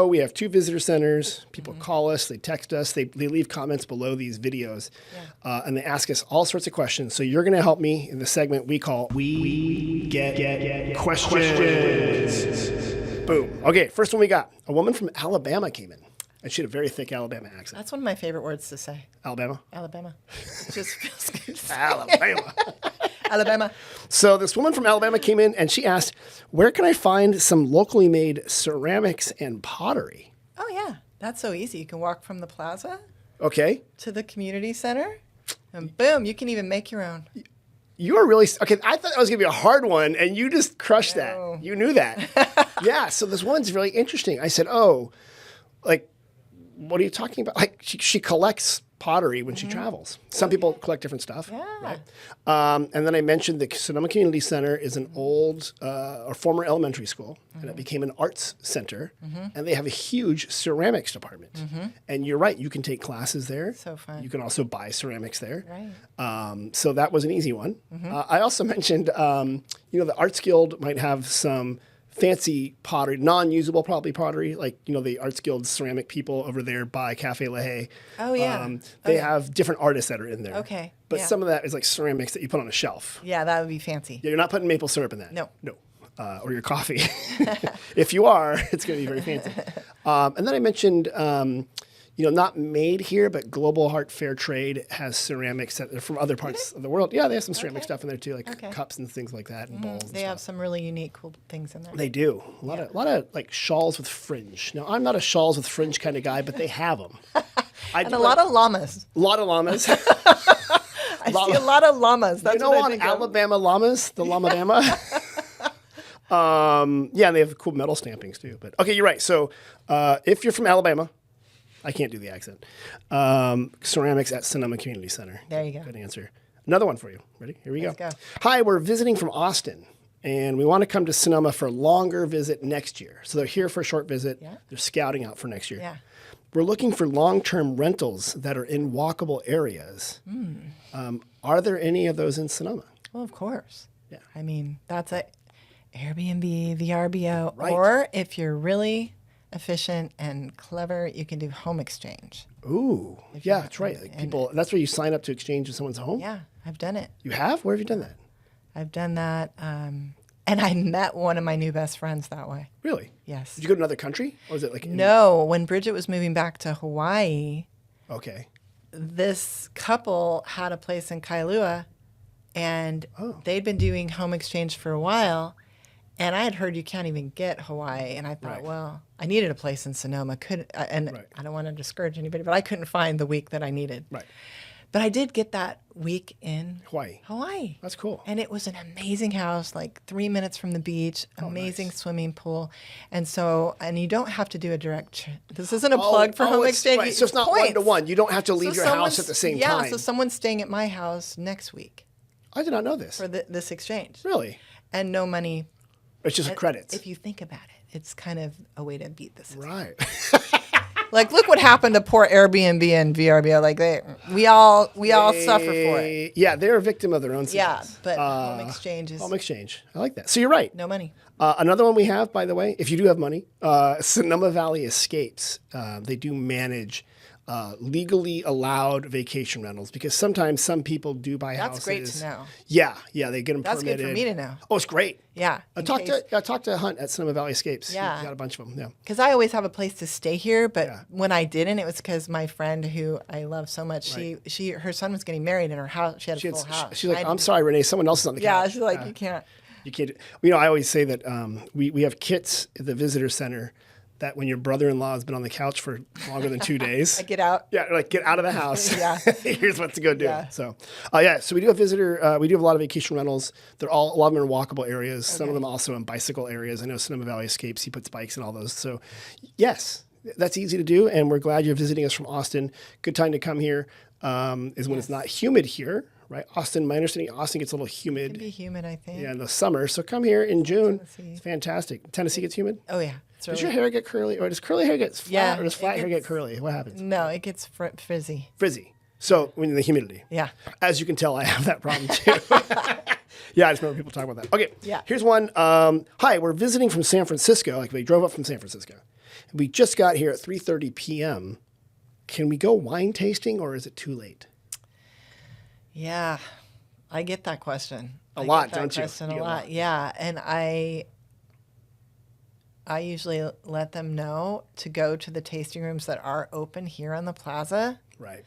we have 2 visitor centers. People call us, they text us, they leave comments below these videos, and they ask us all sorts of questions. So you're going to help me in the segment we call We Get Questions. Boom. Okay, first one we got. A woman from Alabama came in, and she had a very thick Alabama accent. That's one of my favorite words to say. Alabama? Alabama. It just feels good. Alabama. Alabama. So this woman from Alabama came in, and she asked, where can I find some locally made ceramics and pottery? Oh, yeah. That's so easy. You can walk from the plaza Okay. to the community center, and boom, you can even make your own. You are really, okay, I thought that was going to be a hard one, and you just crushed that. You knew that. Yeah, so this one's really interesting. I said, oh, like, what are you talking about? Like, she collects pottery when she travels. Some people collect different stuff. Yeah. Right? And then I mentioned the Sonoma Community Center is an old or former elementary school, and it became an arts center. And they have a huge ceramics department. And you're right, you can take classes there. So fun. You can also buy ceramics there. Right. So that was an easy one. I also mentioned, the Arts Guild might have some fancy pottery, non-usable probably pottery, like, the Arts Guild ceramic people over there by Cafe La Haye. Oh, yeah. They have different artists that are in there. Okay. But some of that is like ceramics that you put on a shelf. Yeah, that would be fancy. Yeah, you're not putting maple syrup in that. No. No. Or your coffee. If you are, it's going to be very fancy. And then I mentioned, not made here, but Global Heart Fair Trade has ceramics that are from other parts of the world. Yeah, they have some ceramic stuff in there too, like cups and things like that, and bowls. They have some really unique, cool things in there. They do. A lot of like shawls with fringe. Now, I'm not a shawls with fringe kind of guy, but they have them. And a lot of llamas. A lot of llamas. I see a lot of llamas. That's what I think of. Alabama llamas, the Llama-Bama. And they have cool metal stampings too. But okay, you're right. So if you're from Alabama, I can't do the accent. Ceramics at Sonoma Community Center. There you go. Good answer. Another one for you. Ready? Here we Let's go. go. Hi, we're visiting from Austin, and we want to come to Sonoma for a longer visit next year. So they're here for a short visit. Yeah. They're scouting out for next year. Yeah. We're looking for long-term rentals that are in walkable areas. Are there any of those in Sonoma? Well, of course. Yeah. I mean, that's a Airbnb, VRBO, Right. or if you're really efficient and clever, you can do home exchange. Ooh, yeah, that's right. Like people, that's where you sign up to exchange in someone's home? Yeah, I've done it. You have? Where have you done that? I've done that. And I met one of my new best friends that way. Really? Yes. Did you go to another country? Or was it like... No, when Bridget was moving back to Hawaii, Okay. this couple had a place in Kailua, and they'd been doing home exchange for a while. And I had heard you can't even get Hawaii, and I thought, well, I needed a place in Sonoma. I don't want to discourage anybody, but I couldn't find the week that I needed. Right. But I did get that week in Hawaii. That's cool. And it was an amazing house, like 3 minutes from the beach, amazing swimming pool. And you don't have to do a direct, this isn't a plug for home exchange. Right. So it's not one-to-one. You don't have to leave your house at the same time. Yeah, so someone's staying at my house next week. I did not know this. For this exchange. Really? And no money. It's just credits. If you think about it, it's kind of a way to beat the system. Right. Like, look what happened to poor Airbnb and VRBO. Like, we all suffer for it. Yeah, they're a victim of their own success. Yeah, but home exchange is... Home exchange. I like that. So you're right. No money. Another one we have, by the way, if you do have money, Sonoma Valley Escapes. They do manage legally allowed vacation rentals, because sometimes some people do buy houses. That's great to know. Yeah, they get them That's permitted. good for me to know. Oh, it's great. Yeah. Talk to Hunt at Sonoma Valley Escapes. Yeah. He's got a bunch of them. Yeah. Because I always have a place to stay here, but when I didn't, it was because my friend who I love so much, her son was getting married in her house. She had a full house. She's like, I'm sorry, Renee, someone else is on the couch. Yeah, she's like, you can't. You can't. I always say that we have kits at the visitor center that when your brother-in-law has been on the couch for longer than 2 days, get out. Yeah, like get out of the house. Here's what to go do. Yeah. So, so we do have visitor. We do have a lot of vacation rentals. A lot of them are in walkable areas. Some of them also in bicycle areas. I know Sonoma Valley Escapes. He puts bikes in all those. So, yes, that's easy to do, and we're glad you're visiting us from Austin. Good time to come here is when it's not humid here. Right, Austin. My understanding, Austin gets a little humid. It can be humid, I think. Yeah, in the summer. So come here in June. Tennessee. It's fantastic. Tennessee gets humid. Oh yeah. Does your hair get curly, or does curly hair get flat, or does flat hair get curly? What happens? No, it gets frizzy. Frizzy. So when the humidity. Yeah. As you can tell, I have that problem too. Yeah, I just remember people talking about that. Okay. Yeah. Here's one. Hi, we're visiting from San Francisco. Like we drove up from San Francisco. We just got here at 3:30 p.m. Can we go wine tasting or is it too late? Yeah, I get that question. A lot, don't you? A lot. Yeah, and I usually let them know to go to the tasting rooms that are open here on the plaza. Right.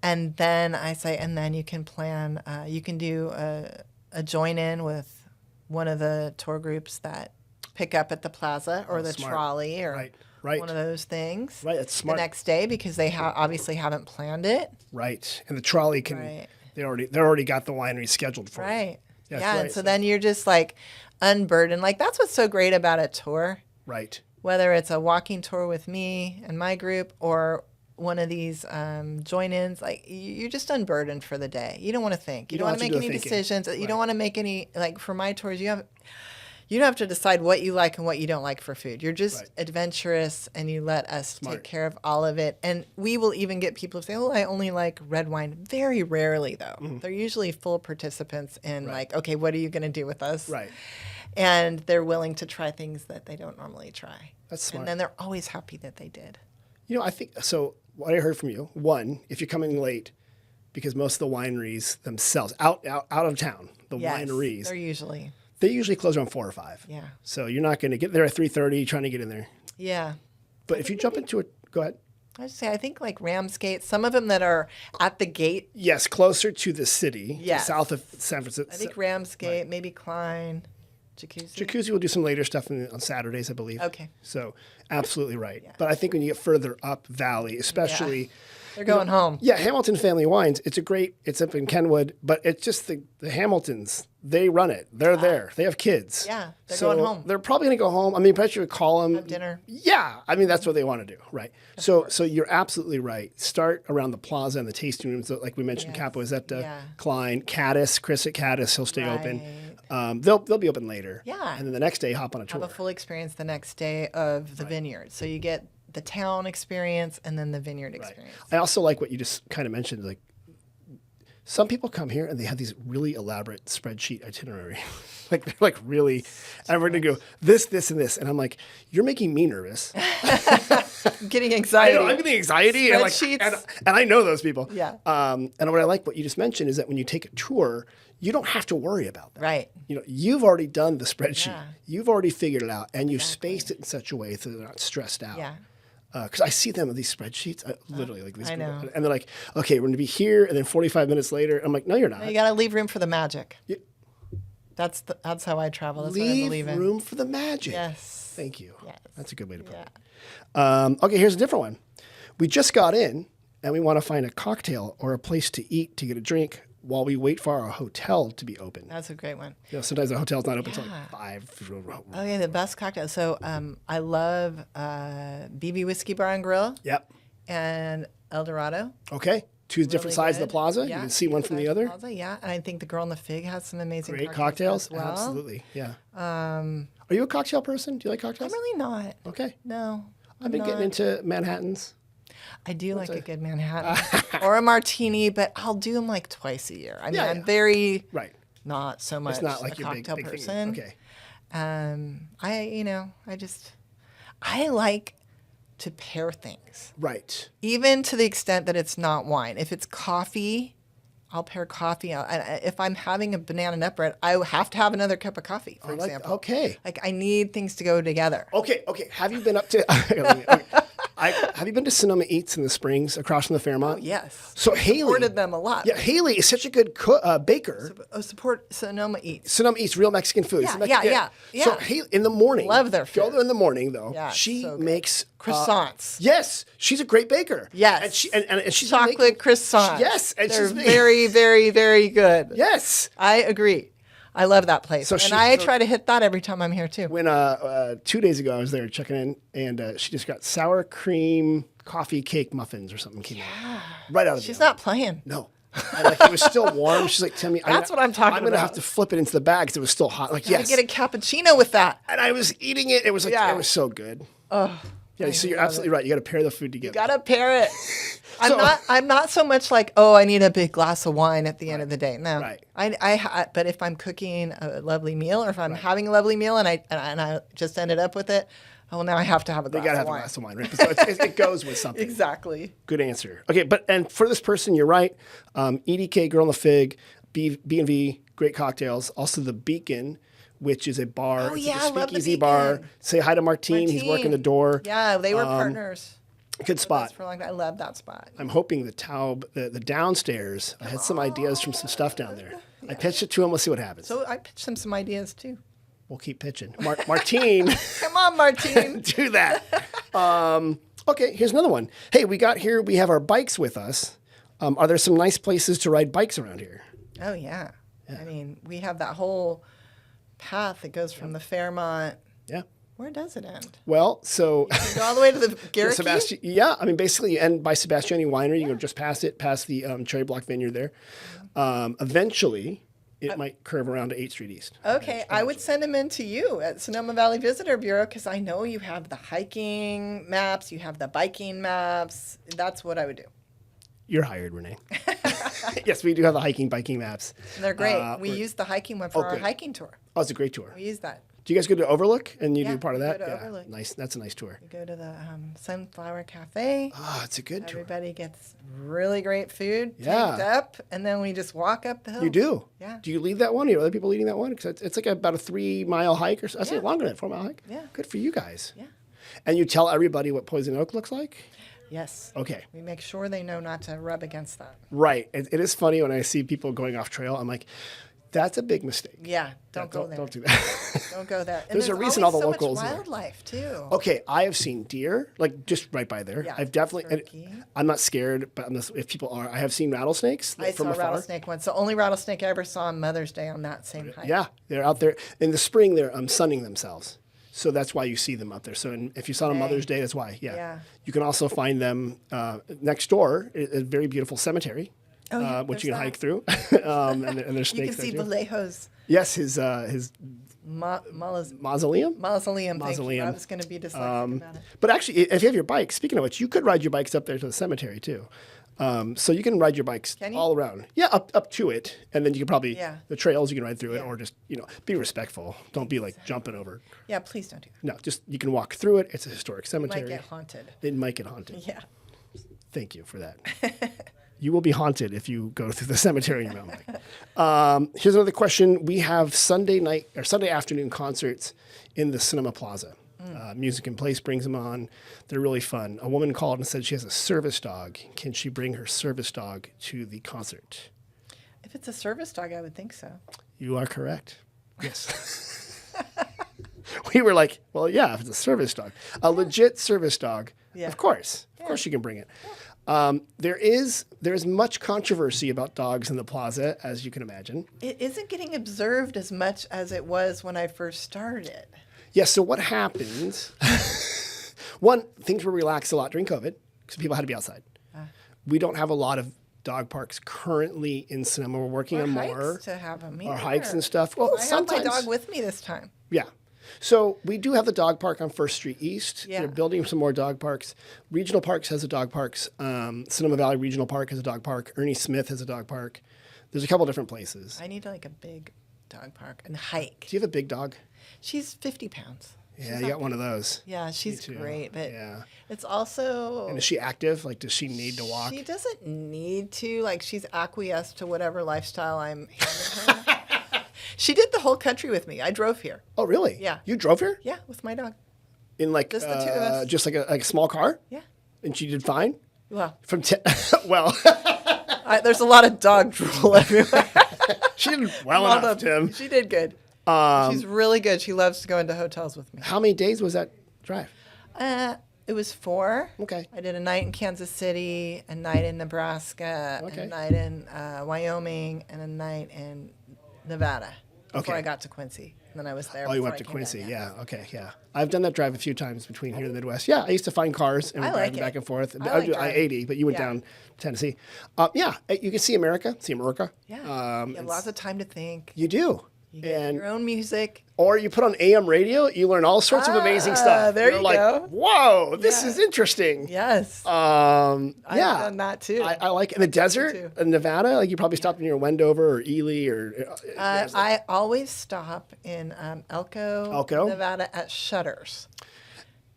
And then I say, and then you can plan, you can do a join in with one of the tour groups that pick up at the plaza or the smart. trolley or Right. one of those things. Right, that's smart. The next day because they obviously haven't planned it. Right. And the trolley can, they already got the winery scheduled for it. Right. Yes, yeah. right. And so then you're just like unburdened. Like that's what's so great about a tour. Right. Whether it's a walking tour with me and my group or one of these join-ins, like you're just unburdened for the day. You don't want to think. You don't want to make any decisions. You don't want to make any, like for my tours, you don't have to decide what you like and what you don't like for food. You're just adventurous and you let us take care of all of it. And we will even get people to say, oh, I only like red wine. Very rarely, though. Mm-hmm. They're usually full participants in like, okay, what are you going to do with us? Right. And they're willing to try things that they don't normally try. That's smart. And then they're always happy that they did. You know, I think, so what I heard from you, one, if you're coming late, because most of the wineries themselves, out of town, the wineries, they usually close around 4 or 5. Yeah. So you're not going to get there at 3:30 trying to get in there. Yeah. But if you jump into it, go ahead. I would say, I think like Ramsgate, some of them that are at the gate. Yes, closer to the city, south of San Francisco. I think Ramsgate, maybe Klein, Jacuzzi. Jacuzzi will do some later stuff on Saturdays, I believe. Okay. So absolutely right. Yeah. But I think when you get further up Valley, especially... They're going home. Yeah, Hamilton Family Wines, it's up in Kenwood, but it's just the Hamiltons, they run it. They're there. They have kids. Yeah, they're going home. They're probably going to go home. I mean, perhaps you would call them. Have dinner. Yeah, I mean, that's what they want to do, right? So you're absolutely right. Start around the plaza and the tasting rooms, like we mentioned, Capo Izzetta, Klein, Caddis, Chris at Caddis, he'll stay open. They'll be open later. Yeah. And then the next day, hop on a tour. Have a full experience the next day of the vineyard. So you get the town experience and then the vineyard experience. I also like what you just kind of mentioned. Like some people come here and they have these really elaborate spreadsheet itinerary. Like they're like really, and we're gonna go this, and this, and I'm like, you're making me nervous. I'm getting anxiety. I'm getting anxiety, and I know those people. Yeah. And what I like what you just mentioned is that when you take a tour, you don't have to worry about that. Right. You know, you've already done the spreadsheet. Yeah. You've already figured it out, and you've spaced it in such a way so they're not stressed out. Yeah. Because I see them with these spreadsheets, literally like these. I know. And they're like, okay, we're going to be here, and then 45 minutes later, I'm like, no, you're not. You got to leave room for the magic. Yeah. That's how I travel. That's what I believe in. Leave room for the magic. Yes. Thank you. Yes. That's a good way to put it. Okay, here's a different one. We just got in, and we want to find a cocktail or a place to eat to get a drink while we wait for our hotel to be open. That's a great one. You know, sometimes the hotel's not open until like 5. Okay, the best cocktail. So I love BB Whiskey Bar and Grill. Yep. And El Dorado. Okay. Two different sides of the plaza. Yeah, you can see one from the other. Plaza, yeah, and I think the Girl in the Fig has some amazing great cocktails. as well. Absolutely, yeah. Are you a cocktail person? Do you like cocktails? I'm really not. Okay. No. I've been getting into Manhattans. I do like a good Manhattan or a martini, but I'll do them like twice a year. I mean, I'm very not so much it's not like a your cocktail big person. Thing. Okay. I like to pair things. Right. Even to the extent that it's not wine. If it's coffee, I'll pair coffee. If I'm having a banana nut bread, I have to have another cup of coffee, for example. Okay. Like I need things to go together. Okay. Have you been up to... have you been to Sonoma Eats in the Springs across from the Fairmont? Oh, yes. So Haley supported them a lot. Yeah, Haley is such a good baker. Support Sonoma Eats. Sonoma Eats real Mexican food. Yeah. So Haley, in the morning, love their food. Go there in the morning though. Yeah, she makes croissants. Yes, she's a great baker. Yes, and she's chocolate croissants. Yes, and they're very, very, very good. Yes, I agree. I love that place, I try to hit that every time I'm here too. When 2 days ago I was there checking in, and she just got sour cream coffee cake muffins or something came out right out of. She's not playing. No. And it was still warm. She's like, Timmy, that's what I'm talking about. I'm gonna have to flip it into the bag because it was still hot. Like, yes, get a cappuccino with that. And I was eating it. It was like it was so good. Oh. Yeah, so you're absolutely right. You got to pair the food together. You got to pair it. I'm not so much like, I need a big glass of wine at the end of the day. No. Right. But if I'm cooking a lovely meal, or if I'm having a lovely meal and I just ended up with it, Oh, now I have to have a glass You got to have of a wine. glass of wine, right? So it goes with something. Exactly. Good answer. Okay, and for this person, you're right. EDK, Girl on the Fig, B&V, great cocktails. Also the Beacon, which is a bar. Oh, It's yeah, like I a love the speakeasy bar. Beacon. Say hi to Martine. He's working the door. Yeah, they were partners. Good spot. For a long time. I love that spot. I'm hoping the Taub, the downstairs, I had some ideas from some stuff down there. I pitched it to him. Let's see what happens. So I pitched them some ideas too. We'll keep pitching. Martine. Come on, Martine. Do that. Okay, here's another one. Hey, we have our bikes with us. Are there some nice places to ride bikes around here? Oh, yeah. I mean, we have that whole path that goes from the Fairmont. Yeah. Where does it end? Well, so You go all the way to the Garrick. yeah, I mean, basically you end by Sebastiani Winery. You go just past the Cherry Block Vineyard there. Eventually, it might curve around to 8th Street East. Okay, I would send them in to you at Sonoma Valley Visitor Bureau because I know you have the hiking maps, you have the biking maps. That's what I would do. You're hired, Renee. Yes, we do have the hiking, biking maps. And they're great. We use the hiking one for our good. hiking tour. Oh, it's a great tour. We use that. Do you guys go to Overlook and you Yeah, do part of we that? go to Overlook. Nice. That's a nice tour. We go to the Sunflower Cafe. Oh, it's a good tour. Everybody gets really great food Yeah. tanked up, and then we just walk up the hill. You do? Yeah. Do you lead that one? Are other people leading that one? Because it's like about a 3-mile hike or so. I say longer than that, 4-mile hike. Yeah. Good for you guys. Yeah. And you tell everybody what poison oak looks like? Yes. Okay. We make sure they know not to rub against that. Right. It is funny when I see people going off trail. I'm like, that's a big mistake. Yeah. Don't go there. Don't do that. Don't go there. And There's a reason all the always so locals much are- wildlife too. Okay, I have seen deer, like just right by there. Yeah, I've definitely, and turkey. I'm not scared, but if people are, I have seen rattlesnakes I from saw a afar. rattlesnake once. The only rattlesnake I ever saw on Mother's Day on that same hike. Yeah, they're out there in the spring. They're sunning themselves, so that's why you see them up there. So if you saw them on Mother's Day, that's why. Yeah. Yeah. You can also find them next door. A very beautiful cemetery, Oh, yeah, which there's you can that. hike through, and there's You can snakes see there too. Vallejo's Yes, his mausoleum. mausoleum. Thank you. Mausoleum. I was going to be dyslexic about it. But actually, if you have your bike, speaking of which, you could ride your bikes up there to the cemetery too. So you can ride your bikes Can you? all around. Yeah, up to it, and then you can probably the trails you can ride through it, Yeah. or just be respectful. Don't be like jumping over. Yeah, please don't do that. No, just you can walk through it. It's a historic You cemetery. might get haunted. It might get haunted. Yeah. Thank you for that. You will be haunted if you go through the cemetery in your mountain bike. Here's another question. We have Sunday night or Sunday afternoon concerts in the Sonoma Plaza. Music and Place brings them on. They're really fun. A woman called and said she has a service dog. Can she bring her service dog to the concert? If it's a service dog, I would think so. You are correct. Yes. We were like, well, yeah, if it's a service dog, a legit service dog, Yeah. of course you can bring it. There's much controversy about dogs in the plaza, as you can imagine. It isn't getting observed as much as it was when I first started. Yeah, so what happened? One, things were relaxed a lot during COVID because people had to be outside. We don't have a lot of dog parks currently in Sonoma. We're working on more. Hikes to have them Or hikes and stuff. Well, I sometimes. have my dog with me this time. Yeah. So we do have the dog park on First Street East. Yeah. They're building some more dog parks. Regional Parks has a dog parks. Sonoma Valley Regional Park has a dog park. Ernie Smith has a dog park. There's a couple different places. I need like a big dog park and hike. Do you have a big dog? She's 50 pounds. Yeah, you got one of those. Yeah, she's too. great, but Yeah. it's also And is she active? Like, does she need to walk? She doesn't need to. Like, she's acquiesced to whatever lifestyle I'm handing her. She did the whole country with me. I drove here. Oh, really? Yeah. You drove here? Yeah, with my dog. In like Just the two of us. just like a small car? Yeah. And she did fine? Well, From well, there's a lot of dog drool everywhere. she did well Well enough, done. Tim. She did good. She's really good. She loves to go into hotels with me. How many days was that drive? It was 4. Okay. I did a night in Kansas City, a night in Nebraska, Okay. a night in Wyoming, and a night in Nevada before Okay. I got to Quincy. And then I was there. Oh, you before went I to came Quincy. back. Yeah. Okay. Yeah. I've done that drive a few times between here and the Midwest. Yeah. I used to find cars and I we'd like drive it. back and forth. I I would like do driving. I-80, but you went Yeah. down Tennessee. Yeah. You can see America. See America. Yeah. You It's- have lots of time to think. You do. You get your own music. Or you put on AM radio, you learn all sorts of amazing stuff. there You're you like, go. whoa, this Yeah. is interesting. Yes. I've I've done that too. I like in the desert too. in Nevada. Like you probably stopped near Wendover or Ely or. I always stop in Elko, Elko? Nevada at Shutters.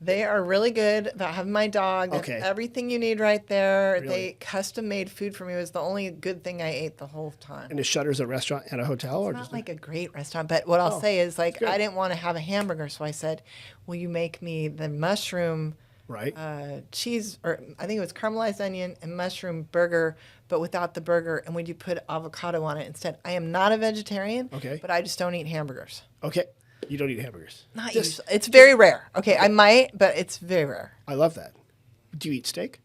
They are really good about having my dog. Okay. Everything you need right there. Really? They custom made food for me. It was the only good thing I ate the whole time. And is Shutter's a restaurant at a hotel? Or It's not just like a great restaurant, but what I'll say is like good. I didn't want to have a hamburger, so I said, "Will you make me the mushroom right? cheese, or I think it was caramelized onion and mushroom burger, but without the burger, and would you put avocado on it instead?" I am not a vegetarian, Okay. but I just don't eat hamburgers. Okay. You don't eat hamburgers. Not usually. It's very rare. Okay, I might, but it's very rare. I love that. Do you eat steak?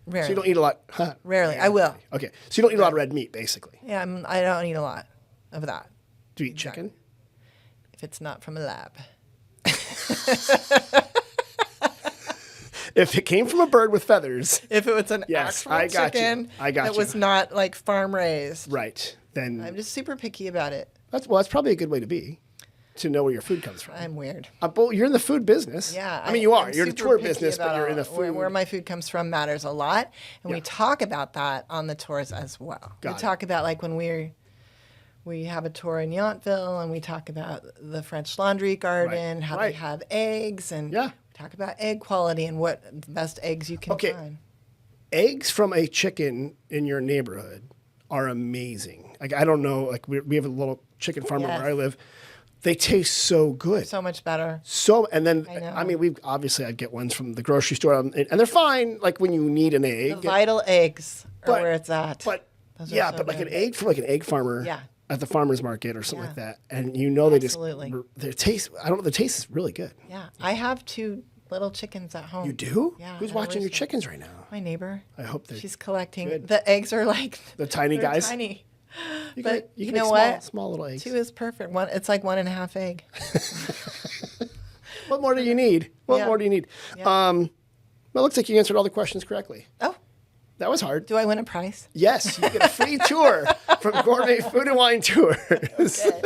Rarely. So you don't eat a lot. Huh. Rarely. I will. Okay. So you don't eat a lot of red meat, basically. Yeah, I don't eat a lot of that Do you eat chicken? if it's not from a lab. If it came from a bird with feathers, If it was an Yes, actual I got you. chicken I got that you. was not like farm raised, right? Then I'm just super picky about it. that's probably a good way to be, to know where your food comes from. I'm weird. But you're in the food business. Yeah, I mean, you are. I'm You're in the super tour picky business, but about you're in the all- food. Where my food comes from matters a lot, and Yeah. we talk about that on the tours as well. Got We it. talk about like when we have a tour in Yountville, and we talk about the French Laundry Garden, how Right. they have eggs, and Yeah. we talk about egg quality and what the best eggs you can Okay. find. Eggs from a chicken in your neighborhood are amazing. Like, I don't know, like we have a little chicken farm Yes. where I live. They taste so good. So much better. And then, I know. I mean, I'd get ones from the grocery store, and they're fine, like when you need an egg. The vital eggs are But- where it's at. But Those are yeah, so but like good. an egg from like an egg farmer Yeah. at the farmer's market or something like Yeah. that, and you know Absolutely. their taste. I don't know, the taste is really good. Yeah, I have 2 little chickens at home. You do? Yeah. Who's I watching your always- chickens right now? My neighbor. I hope they're. She's collecting. good. The eggs are like The tiny they're guys? Tiny. You But you you can know make what? small little eggs. 2 is perfect. It's like 1.5 egg. What more do you need? What Yeah. more do you need? Yeah. Well, it looks like you answered all the questions correctly. Oh, That was hard. do I win a prize? Yes, you get a free tour from Gourmet Food and Wine Tours. Okay.